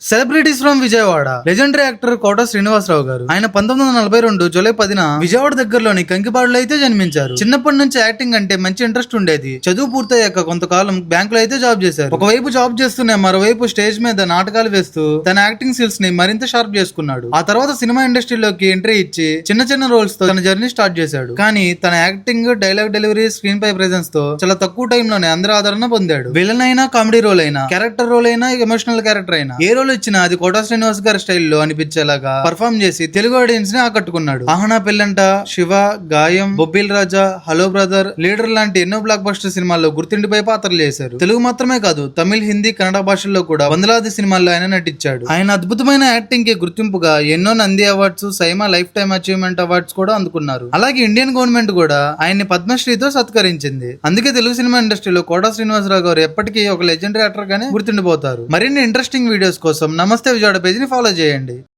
Celebrities from Vijayawada. Legendary actor Kota Srinivasarao గారు. ఆయన 1942 July 10న Vijayawada దగ్గరలోని కంకిపాడులో అయితే జన్మించారు. చిన్నప్పటి నుంచి యాక్టింగ్ అంటే మంచి ఇంట్రెస్ట్ ఉండేది. చదువు పూర్తయ్యాక కొంతకాలం బ్యాంకులో అయితే జాబ్ చేశారు. ఒకవైపు జాబ్ చేస్తూనే మరోవైపు స్టేజ్ మీద నాటకాలు వేస్తూ తన యాక్టింగ్ స్కిల్స్ ని మరింత షార్ప్ చేసుకున్నాడు. ఆ తర్వాత సినిమా ఇండస్ట్రీలోకి ఎంట్రీ ఇచ్చి చిన్న చిన్న రోల్స్ తో తన జర్నీ స్టార్ట్ చేశాడు. కానీ తన యాక్టింగ్, డైలాగ్ డెలివరీ, స్క్రీన్ పై ప్రెజెన్స్ తో చాలా తక్కువ టైం లోనే అందరి ఆదరణ పొందాడు. విలన్ అయినా, కామెడీ రోల్ అయినా, క్యారెక్టర్ రోల్ అయినా, ఎమోషనల్ క్యారెక్టర్ అయినా ఏ రోల్ ఇచ్చినా అది కోట శ్రీనివాస్ గారి స్టైల్లో అనిపించేలాగా పర్ఫార్మ్ చేసి తెలుగు ఆడియన్స్ ని ఆకట్టుకున్నాడు. ఆహనా పెళ్ళంట, శివ, గాయం, బొబ్బిల్ రాజా, హలో బ్రదర్, లీడర్ లాంటి ఎన్నో బ్లాక్ బస్టర్ సినిమాల్లో గుర్తిండిపై పాత్రలు చేశారు. తెలుగు మాత్రమే కాదు, తమిళ్, హిందీ, కన్నడ భాషల్లో కూడా వందలాది సినిమాల్లో ఆయన నటించాడు. ఆయన అద్భుతమైన యాక్టింగ్ కి గుర్తింపుగా ఎన్నో Nandi awards, SIIMA lifetime achievement awards కూడా అందుకున్నారు. అలాగే ఇండియన్ గవర్నమెంట్ కూడా ఆయన్ని పద్మశ్రీతో సత్కరించింది. అందుకే తెలుగు సినిమా ఇండస్ట్రీలో కోట శ్రీనివాసరావు గారు ఎప్పటికీ ఒక లెజెండరీ యాక్టర్ గానే గుర్తుండిపోతారు. మరిన్ని ఇంట్రెస్టింగ్ వీడియోస్ కోసం నమస్తే విజయవాడ పేజీని ఫాలో చేయండి.